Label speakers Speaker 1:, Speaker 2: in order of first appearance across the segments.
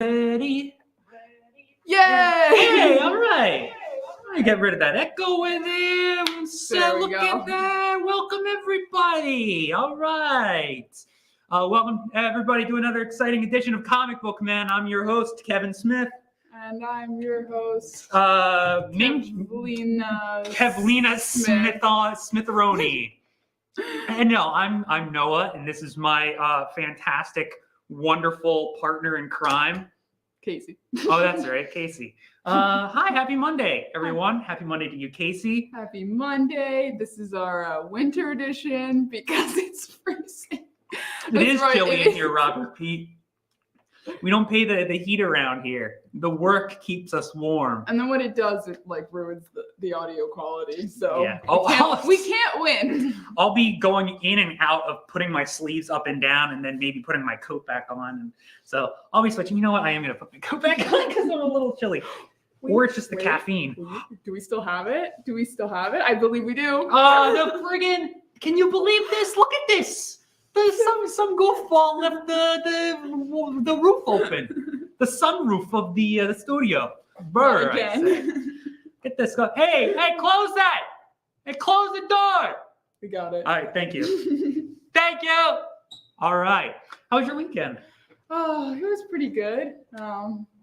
Speaker 1: Ready?
Speaker 2: Yay!
Speaker 1: Hey, all right. Let me get rid of that echo with him. So
Speaker 2: There we
Speaker 1: look
Speaker 2: go.
Speaker 1: at that. Welcome, everybody. All right. Welcome, everybody, to another exciting edition of Comic Book Man. I'm your host, Kevin Smith.
Speaker 2: And I'm your host,
Speaker 1: Kevlina Smitheroni. And no, I'm Noah, and this is my fantastic, wonderful partner in crime.
Speaker 2: Casey.
Speaker 1: Oh, that's right, Casey. Hi, happy Monday, everyone. Happy Monday to you, Casey.
Speaker 2: Happy Monday. This is our winter edition because it's freezing.
Speaker 1: It is chilly in here, Robert Pete. We don't pay the heat around here. The work keeps us warm.
Speaker 2: And then what it does, it like ruins the audio quality. So
Speaker 1: Yeah.
Speaker 2: we can't win.
Speaker 1: I'll be going in and out of putting my sleeves up and down and then maybe putting my coat back on. And so I'll be switching. You know what? I am going to put my coat back on because I'm a little chilly. Or it's just the caffeine.
Speaker 2: Do we still have it? I believe we do.
Speaker 1: The friggin', can you believe this? Look at this. Some goofball left the roof open, the sunroof of the studio. Burr,
Speaker 2: Again.
Speaker 1: Get this guy. Hey, close that. Hey, close the door.
Speaker 2: We got it.
Speaker 1: All right, thank you. Thank you. All right. How was your weekend?
Speaker 2: Oh, it was pretty good.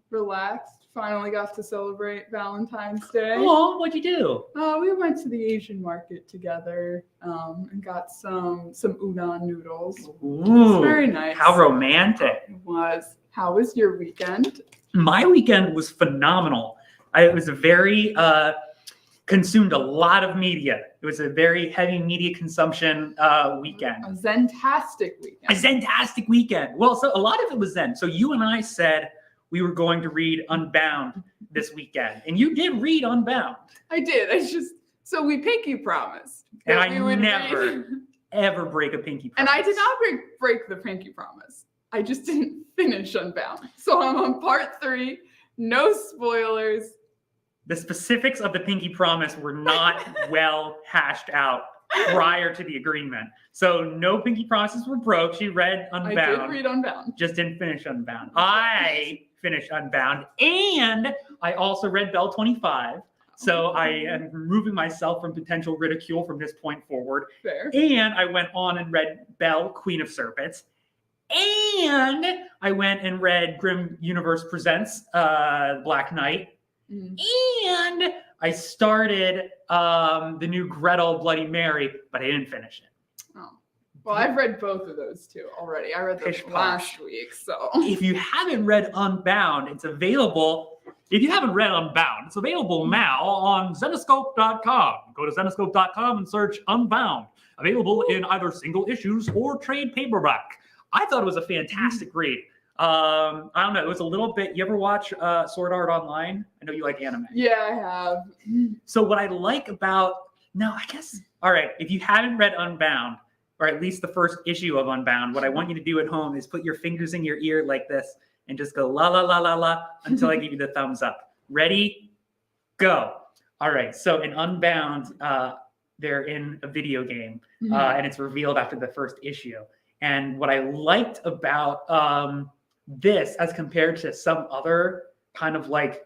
Speaker 2: Relaxed. Finally got to celebrate Valentine's Day.
Speaker 1: Oh, what'd you do?
Speaker 2: We went to the Asian market together and got some udon noodles.
Speaker 1: Ooh,
Speaker 2: It was very nice.
Speaker 1: How romantic.
Speaker 2: It was. How was your weekend?
Speaker 1: My weekend was phenomenal. It was a very consumed a lot of media. It was a very heavy media consumption weekend.
Speaker 2: A zentastic weekend.
Speaker 1: A zentastic weekend. Well, so a lot of it was zen. So you and I said we were going to read Unbound this weekend, and you did read Unbound.
Speaker 2: I did. So we pinky promised.
Speaker 1: And
Speaker 2: that
Speaker 1: I
Speaker 2: we would
Speaker 1: never,
Speaker 2: read.
Speaker 1: ever break a pinky promise.
Speaker 2: And I did not break the pinky promise. I just didn't finish Unbound. So I'm on part 3. No spoilers.
Speaker 1: The specifics of the pinky promise were not well hashed out prior to the agreement. So no pinky promises were broke. She read Unbound.
Speaker 2: I did read Unbound.
Speaker 1: Just didn't finish Unbound. I finished Unbound, and I also read Bell 25. So I am removing myself from potential ridicule from this point forward.
Speaker 2: Fair.
Speaker 1: And I went on and read Belle, Queen of Serpents. And I went and read Grimm Universe Presents Black Knight.
Speaker 2: Mm.
Speaker 1: And I started the new Gretel Bloody Mary, but I didn't finish it.
Speaker 2: Oh. Well, I've read both of those two already. I read them last week, so.
Speaker 1: If you haven't read Unbound, it's available. If you haven't read Unbound, it's available now on Zenoscope.com. Go to Zenoscope.com and search Unbound. Available in either single issues or trade paperback. I thought it was a fantastic read. I don't know. It was a little bit. You ever watch Sword Art Online? I know you like anime.
Speaker 2: Yeah, I have.
Speaker 1: So what I like about all right, if you haven't read Unbound, or at least the first issue of Unbound, what I want you to do at home is put your fingers in your ear like this and just go la la la la la until I give you the thumbs up. Ready? Go. All right. So in Unbound, they're in a video game, and it's revealed after the first issue. And what I liked about this, as compared to some other kind of like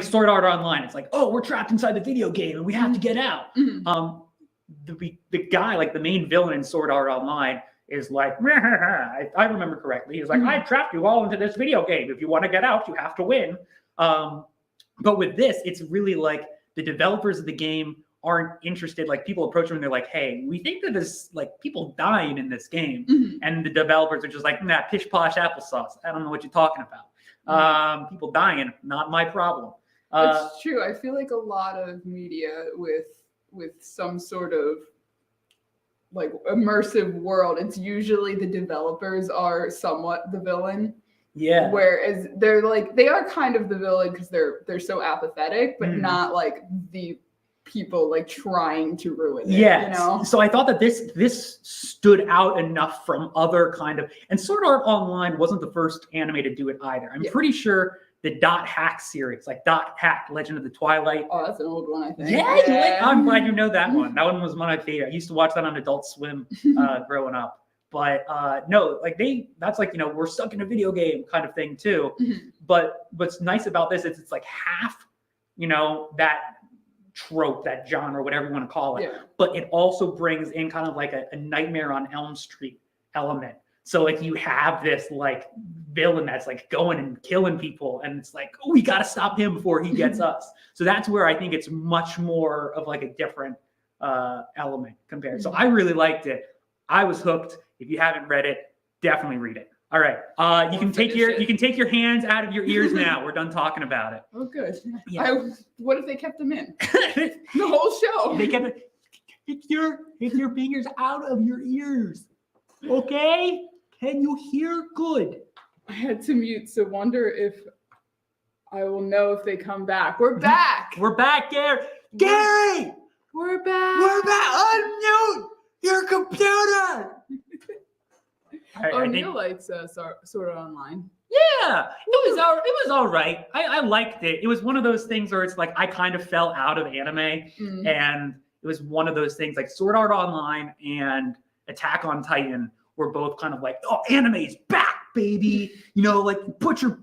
Speaker 1: Sword Art Online, it's like, oh, we're trapped inside the video game and we have to get out.
Speaker 2: Mm-hmm.
Speaker 1: The guy, like the main villain in Sword Art Online, is like, I remember correctly. He's like, I trapped you all into this video game. If you want to get out, you have to win. But with this, it's really like the developers of the game aren't interested. Like people approach them and they're like, hey, we think that there's like people dying in this game. And the developers are just like, nah, pish posh applesauce. I don't know what you're talking about. People dying, not my problem.
Speaker 2: It's true. I feel like a lot of media with some sort of like immersive world, it's usually the developers are somewhat the villain.
Speaker 1: Yeah.
Speaker 2: Whereas they are kind of the villain because they're so apathetic, but not like the people like trying to ruin it.
Speaker 1: Yeah.
Speaker 2: You know?
Speaker 1: So I thought that this stood out enough from other kind of, and Sword Art Online wasn't the first anime to do it either. I'm pretty sure the Dot Hack series, like Dot Hack, Legend of the Twilight.
Speaker 2: Oh, that's an old one, I think.
Speaker 1: Yeah. I'm glad you know that one. That one was one of my favorite. I used to watch that on Adult Swim growing up. But no, like that's like, we're stuck in a video game kind of thing too. But what's nice about this is it's like half, that trope, that genre, whatever you want to call it.
Speaker 2: Yeah.
Speaker 1: But it also brings in kind of like a Nightmare on Elm Street element. So like you have this like villain that's like going and killing people, and it's like, oh, we got to stop him before he gets us. So that's where I think it's much more of like a different element compared. So I really liked it. I was hooked. If you haven't read it, definitely read it. All right. You can take your hands out of your ears now. We're done talking about it.
Speaker 2: Oh, good.
Speaker 1: Yeah.
Speaker 2: What if they kept them in the whole show?
Speaker 1: They kept it. Take your fingers out of your ears. Okay? Can you hear good?
Speaker 2: I had to mute, so wonder if I will know if they come back. We're back.
Speaker 1: We're back, Gary. Gary!
Speaker 2: We're back.
Speaker 1: We're back. Unmute your computer.
Speaker 2: Neil likes Sword Art Online.
Speaker 1: Yeah, it was all right. I liked it. It was one of those things where it's like I kind of fell out of anime, and it was one of those things like Sword Art Online and Attack on Titan were both kind of like, oh, anime's back, baby. Like put your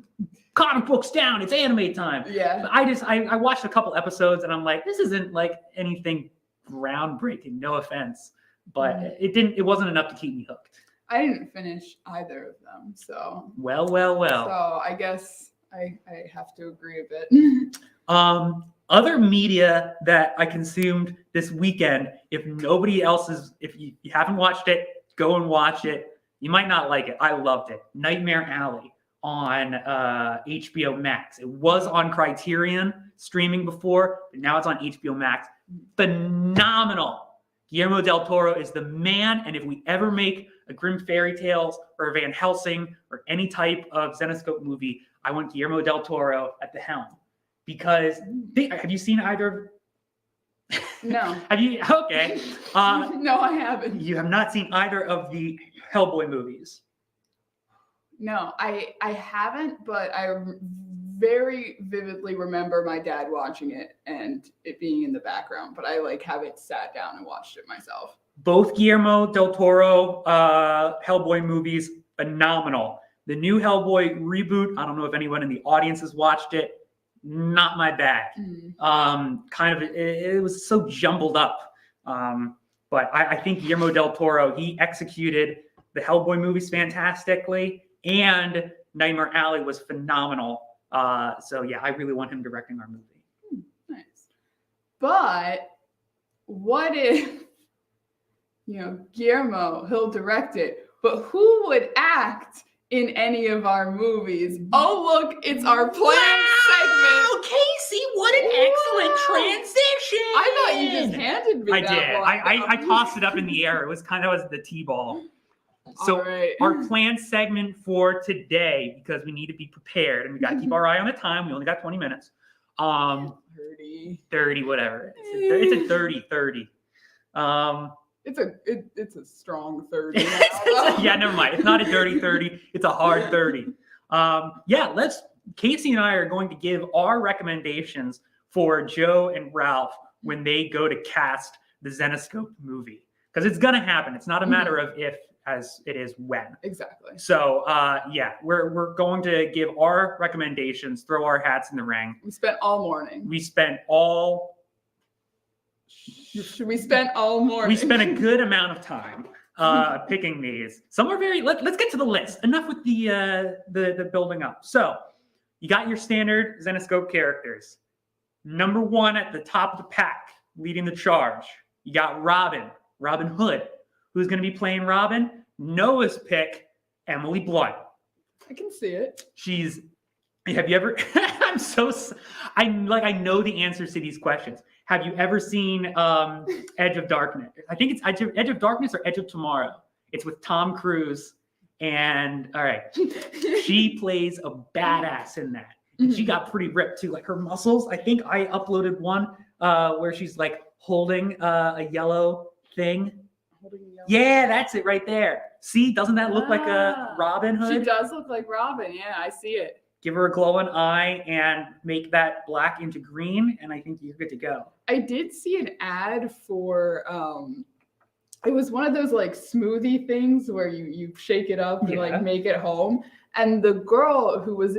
Speaker 1: comic books down. It's anime time.
Speaker 2: Yeah.
Speaker 1: But I watched a couple episodes and I'm like, this isn't like anything groundbreaking. No offense, but it wasn't enough to keep me hooked.
Speaker 2: I didn't finish either of them, so.
Speaker 1: Well.
Speaker 2: So I guess I have to agree a bit.
Speaker 1: Other media that I consumed this weekend, if you haven't watched it, go and watch it. You might not like it. I loved it. Nightmare Alley on HBO Max. It was on Criterion streaming before, but now it's on HBO Max. Phenomenal. Guillermo del Toro is the man, and if we ever make a Grimm Fairy Tales or a Van Helsing or any type of Zenescope movie, I want Guillermo del Toro at the helm. Because have you seen either?
Speaker 2: No.
Speaker 1: Have you? Okay.
Speaker 2: No, I haven't.
Speaker 1: You have not seen either of the Hellboy movies.
Speaker 2: No, I haven't, but I very vividly remember my dad watching it and it being in the background, but I haven't sat down and watched it myself.
Speaker 1: Both Guillermo del Toro Hellboy movies, phenomenal. The new Hellboy reboot, I don't know if anyone in the audience has watched it. Not my bag. It was so jumbled up. But I think Guillermo del Toro, he executed the Hellboy movies fantastically, and Nightmare Alley was phenomenal. So yeah, I really want him directing our movie.
Speaker 2: Nice. But what if, Guillermo, he'll direct it, but who would act in any of our movies? Oh, look, it's our planned segment.
Speaker 1: Oh, Casey, what an excellent transition.
Speaker 2: I thought you just handed me
Speaker 1: I
Speaker 2: that
Speaker 1: did.
Speaker 2: one.
Speaker 1: I tossed it up in the air. It was kind of as the T-ball. So our planned segment for today, because we need to be prepared and we got to keep our eye on the time. We only got 20 minutes. 30, whatever. It's a 30.
Speaker 2: It's a strong 30.
Speaker 1: Yeah, never mind. It's not a dirty 30. It's a hard 30. Casey and I are going to give our recommendations for Joe and Ralph when they go to cast the Zenescope movie. Because it's going to happen. It's not a matter of if, as it is when.
Speaker 2: Exactly.
Speaker 1: So, we're going to give our recommendations, throw our hats in the ring.
Speaker 2: We spent all morning.
Speaker 1: We spent all morning. We spent a good amount of time picking these. Some are very. Let's get to the list. Enough with the building up. So, you got your standard Zenescope characters. Number one at the top of the pack, leading the charge. You got Robin Hood. Who's going to be playing Robin? Noah's pick, Emily Blunt.
Speaker 2: I can see it.
Speaker 1: Have you ever? I know the answers to these questions. Have you ever seen Edge of Darkness? I think it's Edge of Darkness or Edge of Tomorrow. It's with Tom Cruise, and all right, she plays a badass in that. And she got pretty ripped too, like her muscles. I think I uploaded one where she's like holding a yellow thing. Yeah, that's it right there. See, doesn't that look like a Robin Hood?
Speaker 2: She does look like Robin. Yeah, I see it.
Speaker 1: Give her a glowing eye and make that black into green, and I think you're good to go.
Speaker 2: I did see an ad for it was one of those like smoothie things where you shake it up and
Speaker 1: Yeah.
Speaker 2: like make it home. And the girl who was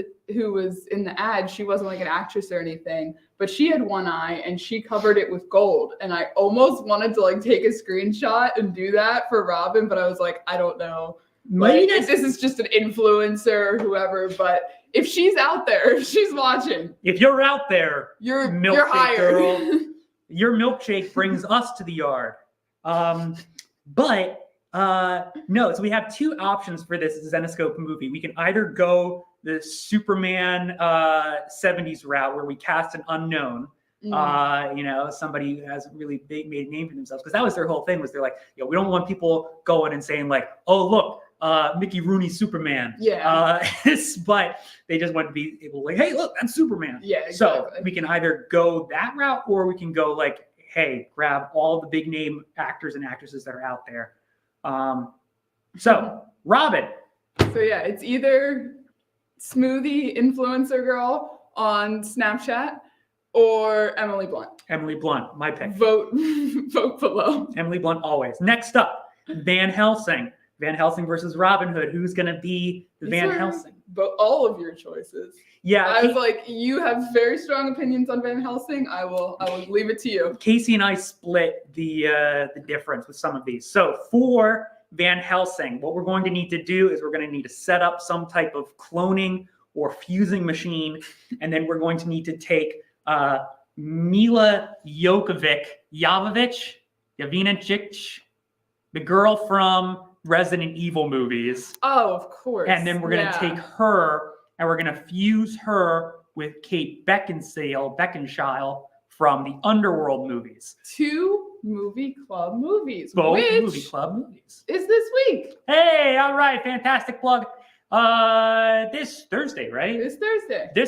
Speaker 2: in the ad, she wasn't like an actress or anything, but she had one eye and she covered it with gold. And I almost wanted to like take a screenshot and do that for Robin, but I was like, I don't know. Like, if this is just an influencer or whoever, but if she's out there, if she's watching,
Speaker 1: if you're out there,
Speaker 2: you're
Speaker 1: milkshake
Speaker 2: hired.
Speaker 1: girl, your milkshake brings us to the yard. But no, so we have two options for this Zenescope movie. We can either go the Superman 70s route where we cast an unknown, somebody who hasn't really made a name for themselves, because that was their whole thing. Was they're like, we don't want people going and saying like, oh look, Mickey Rooney Superman.
Speaker 2: Yeah.
Speaker 1: But they just want to be able to like, hey, look, that's Superman.
Speaker 2: Yeah, exactly.
Speaker 1: So we can either go that route or we can go like, hey, grab all the big name actors and actresses that are out there. So Robin.
Speaker 2: So yeah, it's either smoothie influencer girl on Snapchat or Emily Blunt.
Speaker 1: Emily Blunt, my pick.
Speaker 2: Vote below.
Speaker 1: Emily Blunt always. Next up, Van Helsing. Van Helsing versus Robin Hood. Who's going to be the Van Helsing?
Speaker 2: But all of your choices.
Speaker 1: Yeah.
Speaker 2: I was like, you have very strong opinions on Van Helsing. I will leave it to you.
Speaker 1: Casey and I split the difference with some of these. So for Van Helsing, what we're going to need to do is we're going to need to set up some type of cloning or fusing machine, and then we're going to need to take Mila Jovovich, the girl from Resident Evil movies.
Speaker 2: Oh, of course.
Speaker 1: And then we're going to take her and we're going to fuse her with Kate Beckinsale from the Underworld movies.
Speaker 2: 2 movie club movies.
Speaker 1: Both
Speaker 2: which
Speaker 1: movie club movies.
Speaker 2: is this week.
Speaker 1: Hey, all right, fantastic plug. This Thursday, right? This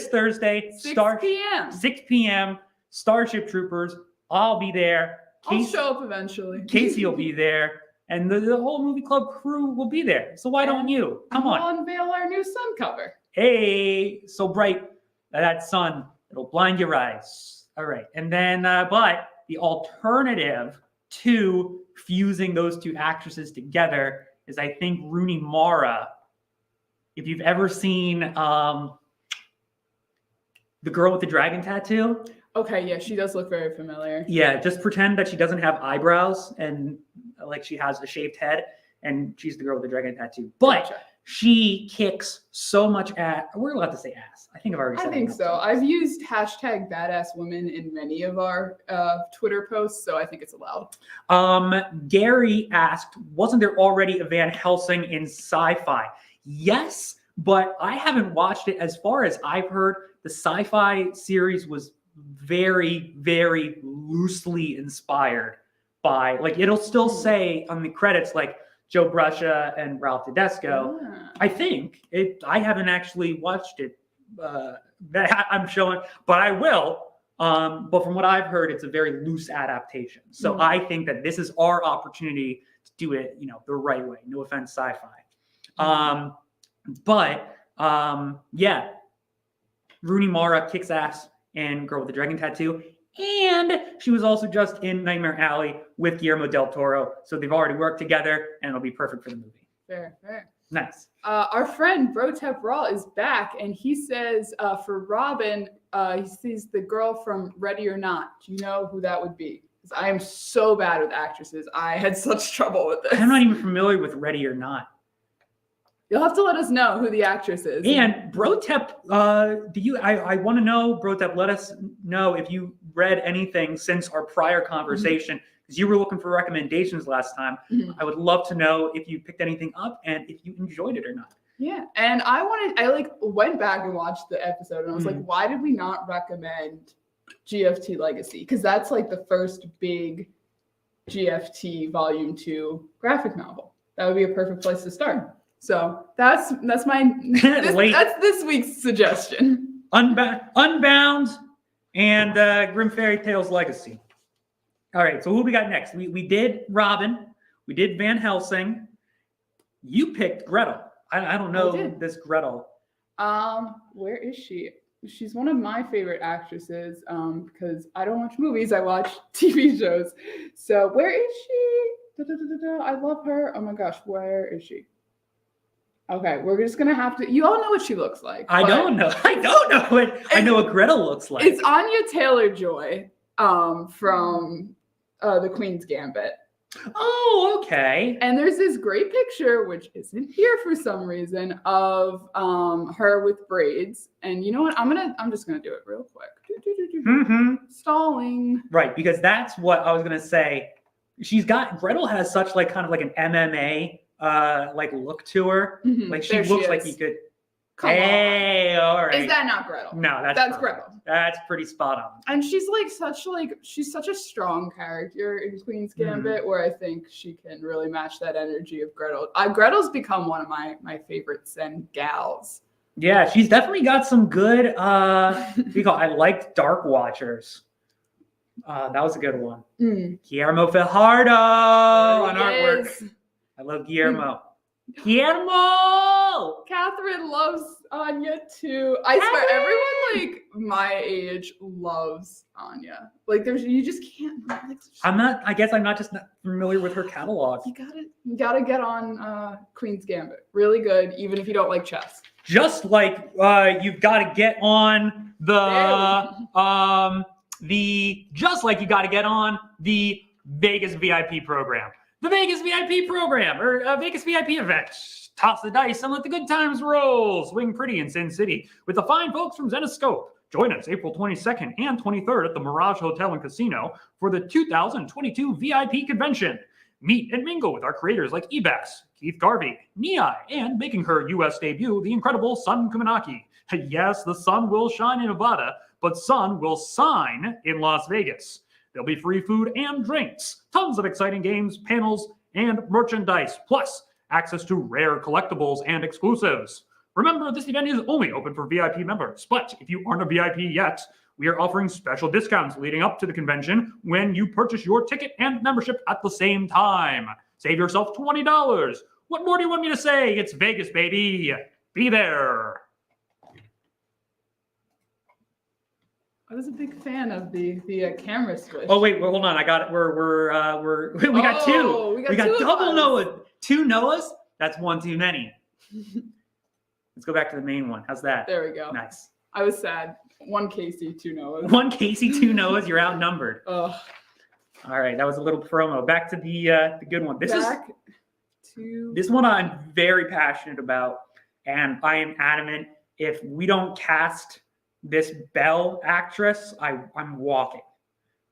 Speaker 1: Thursday,
Speaker 2: 6 p.m.
Speaker 1: 6 p.m. Starship Troopers. I'll be there.
Speaker 2: I'll show up eventually.
Speaker 1: Casey will be there. And the whole movie club crew will be there. So why don't you? Come on.
Speaker 2: We'll unveil our new sun cover.
Speaker 1: Hey, so bright that sun, it'll blind your eyes. All right. And then, but the alternative to fusing those two actresses together is, I think, Rooney Mara. If you've ever seen the girl with the dragon tattoo.
Speaker 2: Okay, yeah, she does look very familiar.
Speaker 1: Yeah, just pretend that she doesn't have eyebrows and like she has a shaved head, and she's the girl with the dragon tattoo. But
Speaker 2: Gotcha.
Speaker 1: She kicks so much ass. We're allowed to say ass. I think I've already said
Speaker 2: I think so. I've used hashtag badass women in many of our Twitter posts, so I think it's allowed.
Speaker 1: Gary asked, wasn't there already a Van Helsing in sci-fi? Yes, but I haven't watched it. As far as I've heard, the sci-fi series was very, very loosely inspired by, like, it'll still say on the credits, like, Joe Bruscia and Ralph Tedesco.
Speaker 2: Ah.
Speaker 1: I think it. I haven't actually watched it. That I'm showing, but I will. But from what I've heard, it's a very loose adaptation. So I think that this is our opportunity to do it, the right way. No offense, sci-fi. Yeah, Rooney Mara kicks ass and Girl with the Dragon Tattoo. And she was also just in Nightmare Alley with Guillermo del Toro. So they've already worked together and it'll be perfect for the movie.
Speaker 2: Fair.
Speaker 1: Nice.
Speaker 2: Our friend Brotep Raw is back, and he says for Robin, he sees the girl from Ready or Not. Do you know who that would be? Because I am so bad with actresses. I had such trouble with this.
Speaker 1: I'm not even familiar with Ready or Not.
Speaker 2: You'll have to let us know who the actress is.
Speaker 1: And Brotep, I want to know, Brotep, let us know if you read anything since our prior conversation, because you were looking for recommendations last time. I would love to know if you picked anything up and if you enjoyed it or not.
Speaker 2: Yeah, and I went back and watched the episode, and I was like, why did we not recommend GFT Legacy? Because that's like the first big GFT Volume 2 graphic novel. That would be a perfect place to start. So that's this week's suggestion.
Speaker 1: Unbound and Grim Fairy Tales Legacy. All right, so who we got next? We did Robin. We did Van Helsing. You picked Gretel. I don't know this Gretel.
Speaker 2: Where is she? She's one of my favorite actresses because I don't watch movies. I watch TV shows. So where is she? I love her. Oh my gosh, where is she? Okay, we're just gonna have to. You all know what she looks like.
Speaker 1: I don't know. I don't know what. I know what Gretel looks like.
Speaker 2: It's Anya Taylor-Joy, from the Queen's Gambit.
Speaker 1: Oh, okay.
Speaker 2: And there's this great picture, which isn't here for some reason, of her with braids. And you know what? I'm just gonna do it real quick. Stalling.
Speaker 1: Right, because that's what I was gonna say. Gretel has such like kind of like an MMA like look to her. Like she looks like you could.
Speaker 2: Come on.
Speaker 1: All right.
Speaker 2: Is that not Gretel?
Speaker 1: No,
Speaker 2: that's Gretel.
Speaker 1: That's pretty spot on.
Speaker 2: And she's she's such a strong character in Queen's Gambit, where I think she can really match that energy of Gretel. Gretel's become one of my favorites and gals.
Speaker 1: Yeah, she's definitely got some good. I liked Dark Watchers. That was a good one. Guillermo Fajardo on artwork. I love Guillermo. Guillermo!
Speaker 2: Catherine loves Anya too. I swear, everyone like my age loves Anya. Like, you just can't. Like,
Speaker 1: I guess I'm not familiar with her catalog.
Speaker 2: You gotta get on Queen's Gambit. Really good, even if you don't like chess.
Speaker 1: Just like you've got to get on the Vegas VIP program. The Vegas VIP program, or Vegas VIP event. Toss the dice and let the good times roll. Swing pretty in Sin City with the fine folks from Zenescope. Join us April 22nd and 23rd at the Mirage Hotel and Casino for the 2022 VIP convention. Meet and mingle with our creators like Ebex, Keith Garvey, Niai, and making her U.S. debut, the incredible Sun Kumanaki. Yes, the sun will shine in Nevada, but sun will sign in Las Vegas. There'll be free food and drinks, tons of exciting games, panels, and merchandise, plus access to rare collectibles and exclusives. Remember, this event is only open for VIP members, but if you aren't a VIP yet, we are offering special discounts leading up to the convention when you purchase your ticket and membership at the same time. Save yourself $20. What more do you want me to say? It's Vegas, baby. Be there.
Speaker 2: I was a big fan of the camera switch.
Speaker 1: Oh wait, hold on. I got it. We got two. We got double Noah. Two Noahs. That's one too many. Let's go back to the main one. How's that?
Speaker 2: There we go.
Speaker 1: Nice.
Speaker 2: I was sad. One Casey, two Noahs.
Speaker 1: One Casey, two Noahs. You're outnumbered.
Speaker 2: Oh.
Speaker 1: All right, that was a little promo. Back to the good one. This one I'm very passionate about, and I am adamant. If we don't cast this Belle actress, I'm walking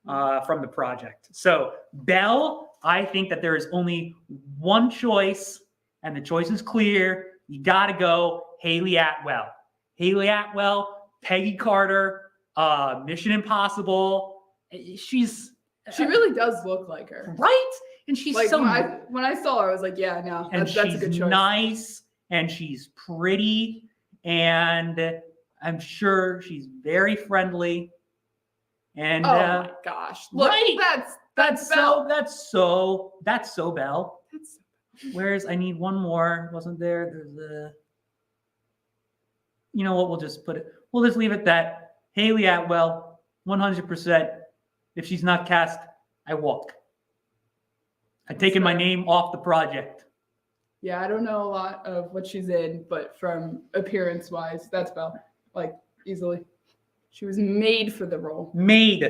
Speaker 1: from the project. So Belle, I think that there is only one choice, and the choice is clear. You got to go Haley Atwell. Haley Atwell, Peggy Carter, Mission Impossible. She
Speaker 2: really does look like her,
Speaker 1: right? And she's
Speaker 2: like,
Speaker 1: so.
Speaker 2: When I saw her, I was like, yeah, no, that's a good choice.
Speaker 1: Nice, and she's pretty, and I'm sure she's very friendly. And
Speaker 2: oh my gosh, look,
Speaker 1: right? That's
Speaker 2: Belle.
Speaker 1: That's so Belle. Whereas I need one more. Wasn't there? There's a. You know what? We'll just leave it that Haley Atwell, 100%. If she's not cast, I walk. I've taken my name off the project.
Speaker 2: Yeah, I don't know a lot of what she's in, but from appearance wise, that's Belle. Like, easily. She was made for the role.
Speaker 1: Made.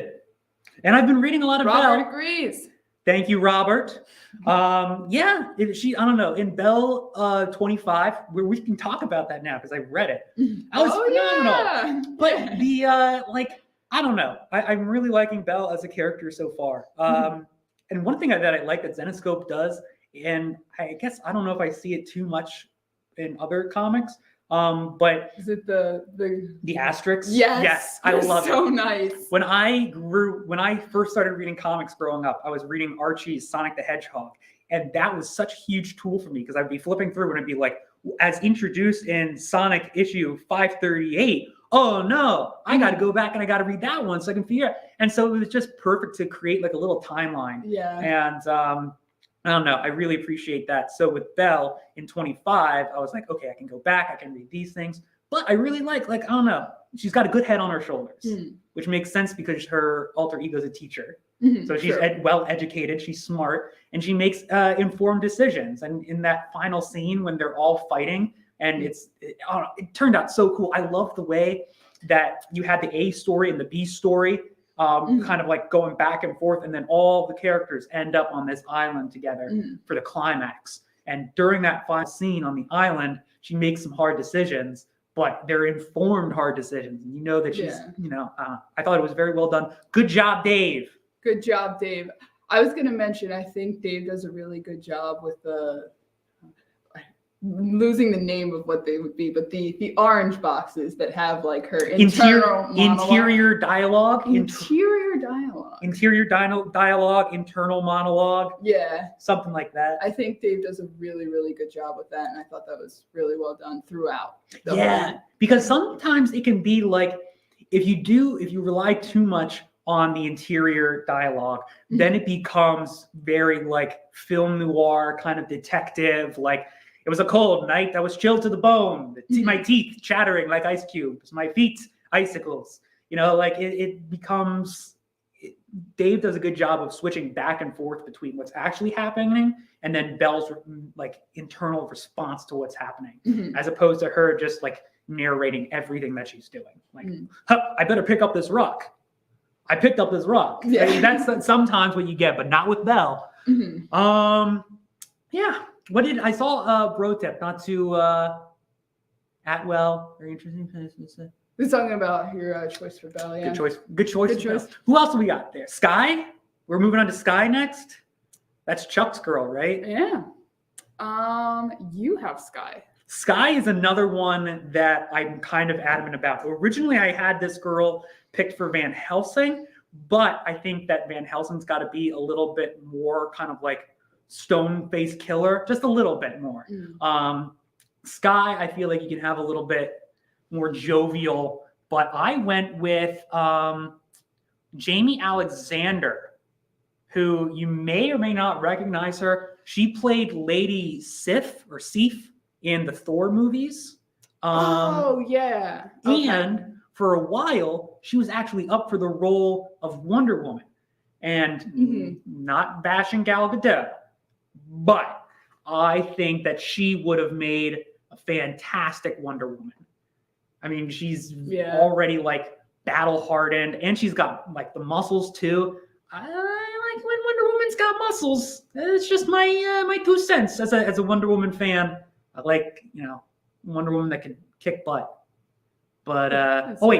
Speaker 1: And I've been reading a lot of Belle.
Speaker 2: Robert agrees.
Speaker 1: Thank you, Robert. Yeah, I don't know, in Belle 25, where we can talk about that now because I read it. That was phenomenal. Yeah. But the I don't know. I'm really liking Belle as a character so far. And one thing that I like that Zenescope does, and I guess I don't know if I see it too much in other comics, but
Speaker 2: is it the
Speaker 1: asterisks?
Speaker 2: Yes,
Speaker 1: I love it.
Speaker 2: So nice.
Speaker 1: When I first started reading comics growing up, I was reading Archie's Sonic the Hedgehog, and that was such a huge tool for me because I'd be flipping through and it'd be like, as introduced in Sonic issue 538. Oh no, I got to go back and I got to read that one so I can figure out. And so it was just perfect to create like a little timeline.
Speaker 2: Yeah.
Speaker 1: And I don't know. I really appreciate that. So with Belle in 25, I was like, okay, I can go back. I can read these things. But I really like, I don't know. She's got a good head on her shoulders, which makes sense because her alter ego is a teacher. So she's well educated, she's smart, and she makes informed decisions. And in that final scene when they're all fighting, and it turned out so cool. I love the way that you had the A story and the B story kind of like going back and forth, and then all the characters end up on this island together for the climax. And during that final scene on the island, she makes some hard decisions, but they're informed hard decisions. And you know that she's, I thought it was very well done. Good job, Dave.
Speaker 2: Good job, Dave. I was going to mention, I think Dave does a really good job with losing the name of what they would be, but the orange boxes that have like her interior
Speaker 1: dialogue, internal monologue.
Speaker 2: Yeah.
Speaker 1: Something like that.
Speaker 2: I think Dave does a really, really good job with that. And I thought that was really well done throughout.
Speaker 1: Because sometimes it can be like, if you rely too much on the interior dialogue, then it becomes very like film noir kind of detective, like, it was a cold night that was chilled to the bone. My teeth chattering like ice cubes. My feet icicles. Like it becomes. Dave does a good job of switching back and forth between what's actually happening and then Belle's like internal response to what's happening, as opposed to her just like narrating everything that she's doing. Like, I better pick up this rock. I picked up this rock. Yeah. I mean, that's sometimes what you get, but not with Belle. Yeah. I saw a bro tip, not to Atwell. Very interesting.
Speaker 2: We're talking about your choice for Belle. Yeah.
Speaker 1: Good choice. Who else do we got there? Sky. We're moving on to Sky next. That's Chuck's girl, right?
Speaker 2: Yeah. You have Sky.
Speaker 1: Sky is another one that I'm kind of adamant about. Originally, I had this girl picked for Van Helsing, but I think that Van Helsing's got to be a little bit more kind of like stone-faced killer, just a little bit more. Sky, I feel like you can have a little bit more jovial, but I went with Jamie Alexander, who you may or may not recognize her. She played Lady Sif in the Thor movies.
Speaker 2: Yeah. Okay.
Speaker 1: And for a while, she was actually up for the role of Wonder Woman. And not bashing Gal Gadot, but I think that she would have made a fantastic Wonder Woman. I mean, she's already like battle hardened, and she's got like the muscles too. I like when Wonder Woman's got muscles. It's just my 2 cents as a Wonder Woman fan. I like Wonder Woman that can kick butt. But Emily.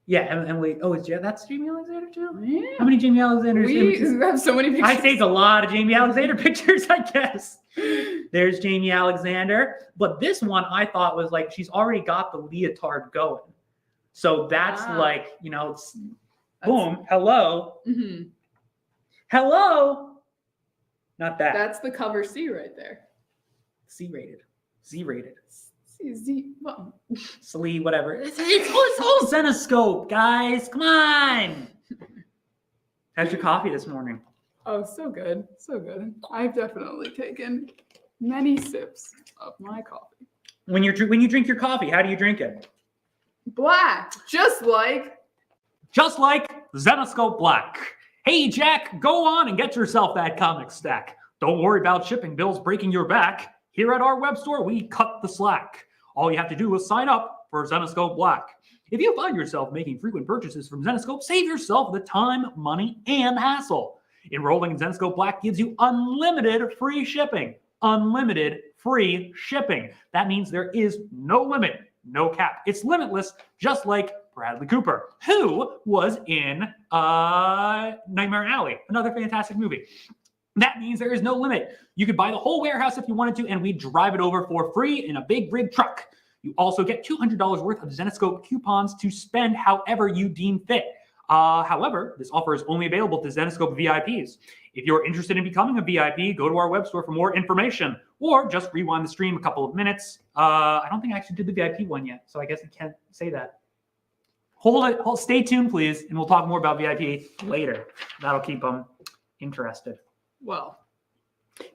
Speaker 1: That's Jamie Alexander too. Yeah. How many Jamie Alexander?
Speaker 2: We have so many pictures.
Speaker 1: I saved a lot of Jamie Alexander pictures, I guess. There's Jamie Alexander, but this one I thought was like she's already got the leotard going, so that's boom, hello, hello. Not that.
Speaker 2: That's the cover C right there.
Speaker 1: Z-rated.
Speaker 2: Well.
Speaker 1: Slee, whatever. It's all Zenoscope, guys. Come on. How's your coffee this morning?
Speaker 2: Oh, so good. So good. I've definitely taken many sips of my coffee.
Speaker 1: When you drink your coffee, how do you drink it?
Speaker 2: Black. Just like
Speaker 1: Zenoscope Black. Hey, Jack, go on and get yourself that comic stack. Don't worry about shipping bills breaking your back. Here at our web store, we cut the slack. All you have to do is sign up for Zenoscope Black. If you find yourself making frequent purchases from Zenoscope, save yourself the time, money, and hassle. Enrolling in Zenoscope Black gives you unlimited free shipping. Unlimited free shipping. That means there is no limit, no cap. It's limitless, just like Bradley Cooper, who was in Nightmare Alley, another fantastic movie. That means there is no limit. You could buy the whole warehouse if you wanted to, and we drive it over for free in a big rig truck. You also get $200 worth of Zenoscope coupons to spend however you deem fit. However, this offer is only available to Zenoscope VIPs. If you're interested in becoming a VIP, go to our web store for more information, or just rewind the stream a couple of minutes. I don't think I actually did the VIP one yet, so I guess I can't say that. Stay tuned, please, and we'll talk more about VIP later. That'll keep them interested.
Speaker 2: Well,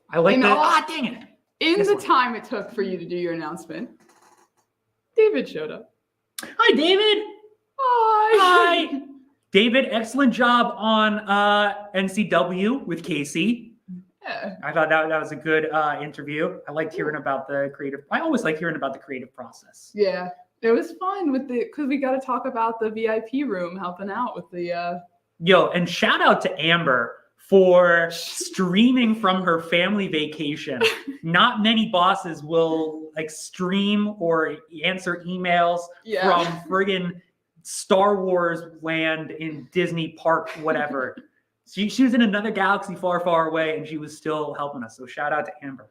Speaker 1: I like that. Dang it.
Speaker 2: In the time it took for you to do your announcement, David showed up.
Speaker 1: Hi, David.
Speaker 2: Hi.
Speaker 1: David, excellent job on NCW with Casey.
Speaker 2: Yeah.
Speaker 1: I thought that was a good interview. I liked hearing about the creative. I always like hearing about the creative process.
Speaker 2: Yeah. It was fun because we got to talk about the VIP room helping out with the.
Speaker 1: Yo, and shout out to Amber for streaming from her family vacation. Not many bosses will like stream or answer emails from friggin' Star Wars land in Disney Park, whatever. She was in another galaxy far, far away, and she was still helping us. So shout out to Amber.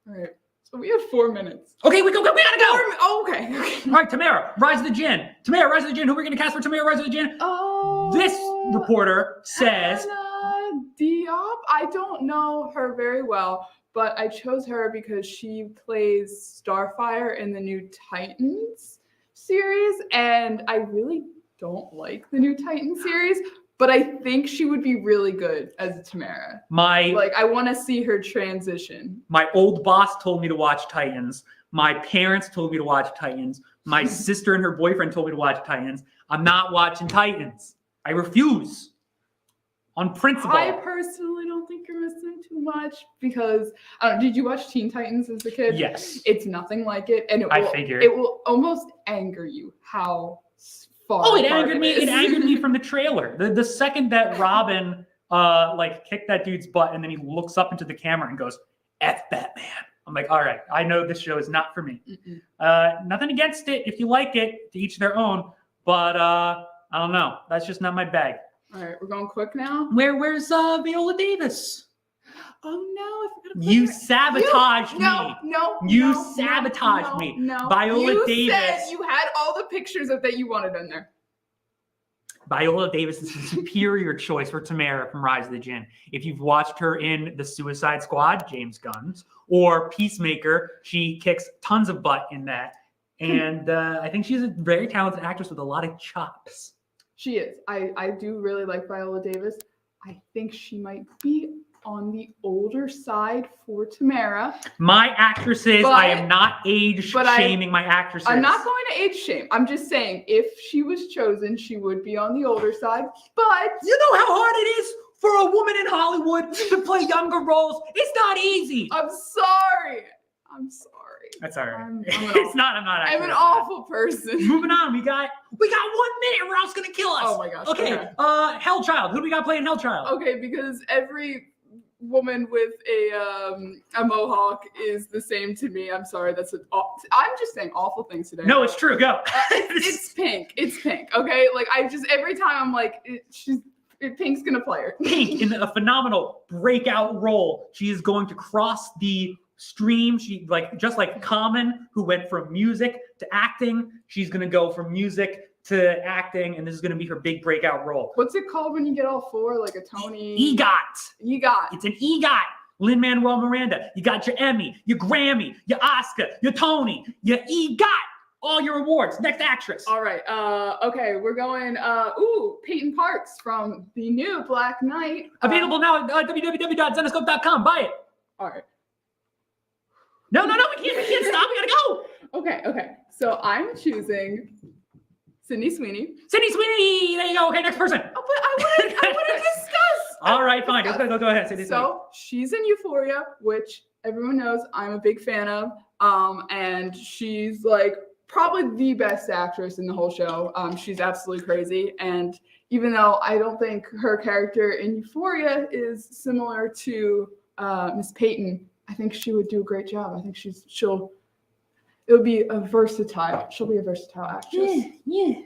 Speaker 2: All right. So we have 4 minutes.
Speaker 1: Okay, we gotta go.
Speaker 2: Oh, okay.
Speaker 1: All right, Tamara, Rise of the Jinn. Tamara, Rise of the Jinn. Who are we gonna cast for Tamara, Rise of the Jinn?
Speaker 2: Oh.
Speaker 1: This reporter says.
Speaker 2: Anna Diop. I don't know her very well, but I chose her because she plays Starfire in the new Titans series, and I really don't like the new Titan series, but I think she would be really good as Tamara. I want to see her transition.
Speaker 1: My old boss told me to watch Titans. My parents told me to watch Titans. My sister and her boyfriend told me to watch Titans. I'm not watching Titans. I refuse. On principle.
Speaker 2: I personally don't think you're missing too much because did you watch Teen Titans as a kid?
Speaker 1: Yes.
Speaker 2: It's nothing like it, and it will almost anger you how far.
Speaker 1: Oh, it angered me. It angered me from the trailer. The second that Robin kicked that dude's butt, and then he looks up into the camera and goes, "F Batman." I'm like, all right, I know this show is not for me. Nothing against it. If you like it, to each their own. But I don't know. That's just not my bag.
Speaker 2: All right, we're going quick now.
Speaker 1: Where's Viola Davis?
Speaker 2: Oh no, I forgot to
Speaker 1: You sabotaged me.
Speaker 2: No.
Speaker 1: You sabotaged me.
Speaker 2: No.
Speaker 1: Viola Davis.
Speaker 2: You said you had all the pictures that you wanted in there.
Speaker 1: Viola Davis is a superior choice for Tamara from Rise of the Jinn. If you've watched her in The Suicide Squad, James Gunn's, or Peacemaker, she kicks tons of butt in that. And I think she's a very talented actress with a lot of chops.
Speaker 2: She is. I do really like Viola Davis. I think she might be on the older side for Tamara.
Speaker 1: My actresses, I am not age shaming my actresses.
Speaker 2: I'm not going to age shame. I'm just saying if she was chosen, she would be on the older side. But
Speaker 1: you know how hard it is for a woman in Hollywood to play younger roles? It's not easy.
Speaker 2: I'm sorry.
Speaker 1: That's all right. I'm
Speaker 2: an awful person.
Speaker 1: Moving on. We got 1 minute or else gonna kill us.
Speaker 2: Oh my gosh.
Speaker 1: Okay. Hellchild. Who do we got playing Hellchild?
Speaker 2: Okay, because every woman with a mohawk is the same to me. I'm sorry. I'm just saying awful things today.
Speaker 1: No, it's true. Go.
Speaker 2: It's Pink. It's Pink. Okay. Like every time I'm like, Pink's gonna play her.
Speaker 1: Pink in a phenomenal breakout role. She is going to cross the stream. She just like Common, who went from music to acting. She's gonna go from music to acting, and this is gonna be her big breakout role.
Speaker 2: What's it called when you get all four? Like a Tony?
Speaker 1: EGOT. It's an EGOT. Lin-Manuel Miranda. You got your Emmy, your Grammy, your Oscar, your Tony, your EGOT. All your awards. Next actress.
Speaker 2: All right. Okay, we're going. Peyton Parks from the new Black Knight.
Speaker 1: Available now at www.zenoscope.com. Buy it.
Speaker 2: All right.
Speaker 1: No, we can't stop. We gotta
Speaker 2: go. Okay. So I'm choosing Sydney Sweeney.
Speaker 1: There you go. Okay, next person.
Speaker 2: Oh, but I want to discuss.
Speaker 1: All right, fine. Go ahead. Sydney Sweeney.
Speaker 2: So she's in Euphoria, which everyone knows I'm a big fan of. And she's probably the best actress in the whole show. She's absolutely crazy. And even though I don't think her character in Euphoria is similar to Miss Peyton, I think she would do a great job. I think she'll be a versatile actress.
Speaker 1: Yeah.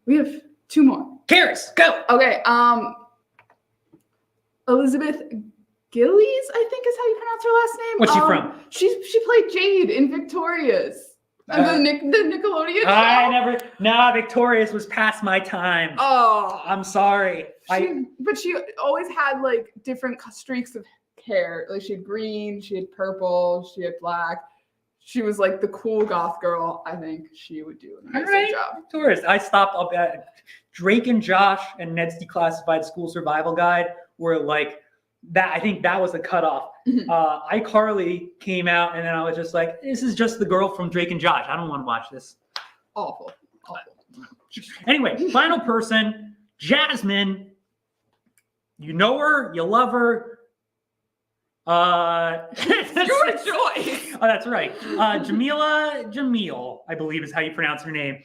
Speaker 2: We have 2 more.
Speaker 1: Karis, go.
Speaker 2: Okay. Elizabeth Gillies, I think is how you pronounce her last name.
Speaker 1: What's she from?
Speaker 2: She played Jade in Victorious. The Nickelodeon show.
Speaker 1: No, Victorious was past my time.
Speaker 2: Oh.
Speaker 1: I'm sorry.
Speaker 2: But she always had different streaks of hair. She had green, she had purple, she had black. She was the cool goth girl. I think she would do an amazing job.
Speaker 1: Victorious. I stopped up at Drake and Josh and Ned's Declassified School Survival Guide were that. I think that was a cutoff. iCarly came out, and then I was just like, this is just the girl from Drake and Josh. I don't want to watch this.
Speaker 2: Awful.
Speaker 1: Anyway, final person. Jasmine, you know her, you love her.
Speaker 2: It's your choice.
Speaker 1: Oh, that's right. Jamila Jamil, I believe is how you pronounce her name.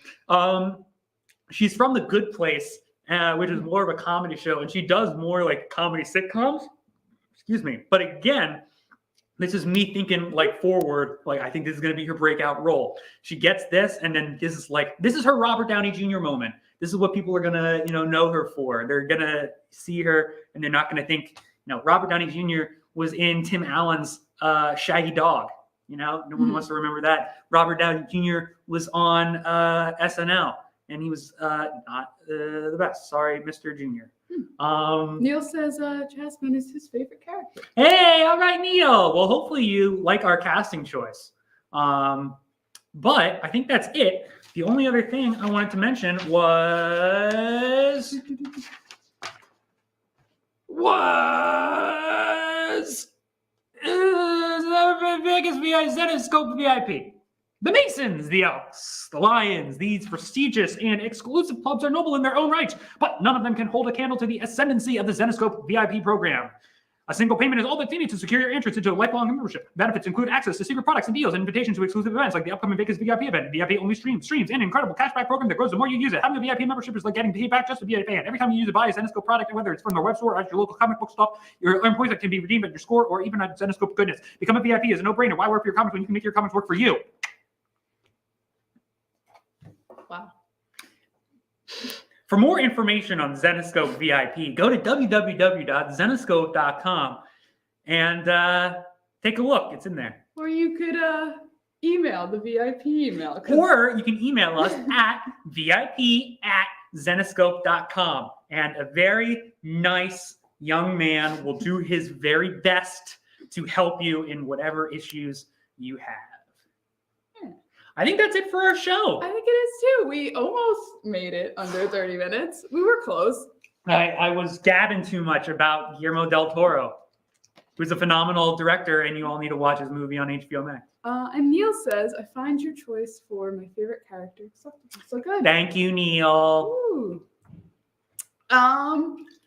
Speaker 1: She's from The Good Place, which is more of a comedy show, and she does more like comedy sitcoms. Excuse me. But again, this is me thinking like forward, like I think this is going to be her breakout role. She gets this, and then this is her Robert Downey Jr. moment. This is what people are going to, know her for. They're going to see her, and they're not going to think, Robert Downey Jr. was in Tim Allen's Shaggy Dog. No one wants to remember that. Robert Downey Jr. was on SNL, and he was not the best. Sorry, Mr. Jr.
Speaker 2: Neil says Jasmine is his favorite character.
Speaker 1: Hey, all right, Neil. Well, hopefully you like our casting choice. But I think that's it. The only other thing I wanted to mention was Vegas Zenoscope VIP. The Masons, the Elks, the Lions, these prestigious and exclusive clubs are noble in their own right, but none of them can hold a candle to the ascendancy of the Zenoscope VIP program. A single payment is all that's needed to secure your entrance into a lifelong membership. Benefits include access to secret products and deals and invitations to exclusive events like the upcoming Vegas VIP event, VIP-only streams, and an incredible cashback program that grows the more you use it. Having a VIP membership is like getting paid back just to be a fan. Every time you use a buy a Zenoscope product, whether it's from their web store or at your local comic book shop, your points that can be redeemed at your store or even at Zenoscope goodness. Become a VIP is a no-brainer. Why work for your comics when you can make your comics work for you?
Speaker 2: Wow.
Speaker 1: For more information on Zenoscope VIP, go to www.zenoscope.com and take a look. It's in there.
Speaker 2: Or you could email the VIP email.
Speaker 1: Or you can email us at vip@zenoscope.com. And a very nice young man will do his very best to help you in whatever issues you have. I think that's it for our show.
Speaker 2: I think it is too. We almost made it under 30 minutes. We were close.
Speaker 1: I was gabbing too much about Guillermo del Toro, who's a phenomenal director, and you all need to watch his movie on HBO Max.
Speaker 2: And Neil says, I find your choice for my favorite character so good.
Speaker 1: Thank you, Neil.
Speaker 2: Ooh.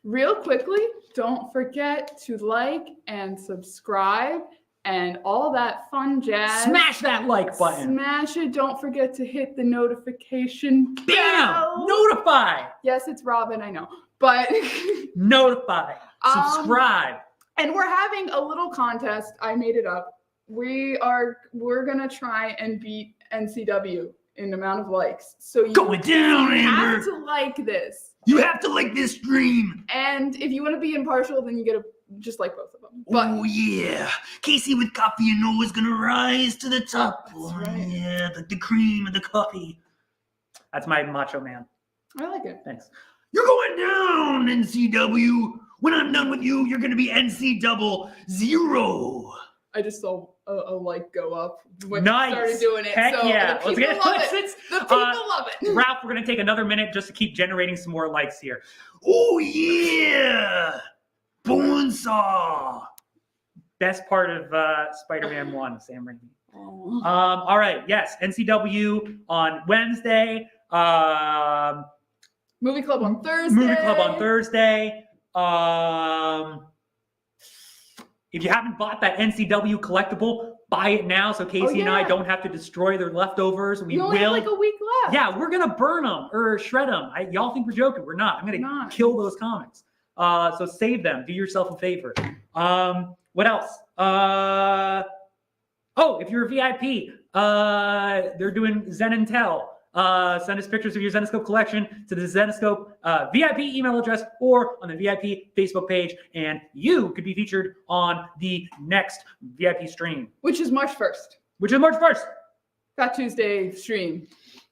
Speaker 2: Real quickly, don't forget to like and subscribe and all that fun jazz.
Speaker 1: Smash that like button.
Speaker 2: Smash it. Don't forget to hit the notification bell.
Speaker 1: Bam! Notify.
Speaker 2: Yes, it's Robin, I know. But
Speaker 1: notify. Subscribe.
Speaker 2: And we're having a little contest. I made it up. We're gonna try and beat NCW in amount of likes. So you
Speaker 1: going down,
Speaker 2: have to like this.
Speaker 1: You have to like this stream.
Speaker 2: And if you want to be impartial, then you get to just like both of them. But,
Speaker 1: oh yeah, Casey with coffee, is gonna rise to the top.
Speaker 2: Right.
Speaker 1: Yeah, the cream and the coffee. That's my macho man.
Speaker 2: I like it.
Speaker 1: Thanks. You're going down, NCW. When I'm done with you, you're gonna be NC0.
Speaker 2: I just saw a like go up when
Speaker 1: nice.
Speaker 2: you started doing it.
Speaker 1: Heck
Speaker 2: so
Speaker 1: yeah.
Speaker 2: the people love it. The people love it.
Speaker 1: Ralph, we're gonna take another minute just to keep generating some more likes here. Oh yeah. Bonesaw. Best part of Spider-Man 1, Sam Raimi.
Speaker 2: Oh.
Speaker 1: All right, yes, NCW on Wednesday.
Speaker 2: Movie Club on Thursday.
Speaker 1: Movie Club on Thursday. If you haven't bought that NCW collectible, buy it now so Casey and I don't have to destroy their leftovers. We
Speaker 2: only have like a week left.
Speaker 1: Yeah, we're gonna burn them or shred them. Y'all think we're joking? We're not. I'm gonna kill those comics. So save them. Do yourself a favor. What else? If you're a VIP, they're doing Zen and Tell. Send us pictures of your Zenoscope collection to the Zenoscope VIP email address or on the VIP Facebook page, and you could be featured on the next VIP stream.
Speaker 2: Which is March 1st.
Speaker 1: Fat
Speaker 2: Tuesday stream.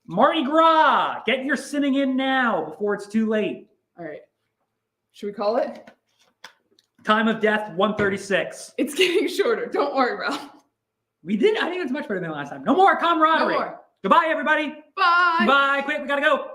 Speaker 1: Mardi Gras. Get your sinning in now before it's too late.
Speaker 2: All right. Should we call it?
Speaker 1: Time of death, 1:36.
Speaker 2: It's getting shorter. Don't worry, Ralph.
Speaker 1: We did. I think it's much better than last time. No more camaraderie.
Speaker 2: No more.
Speaker 1: Goodbye, everybody.
Speaker 2: Bye.
Speaker 1: Bye. Quick, we gotta go.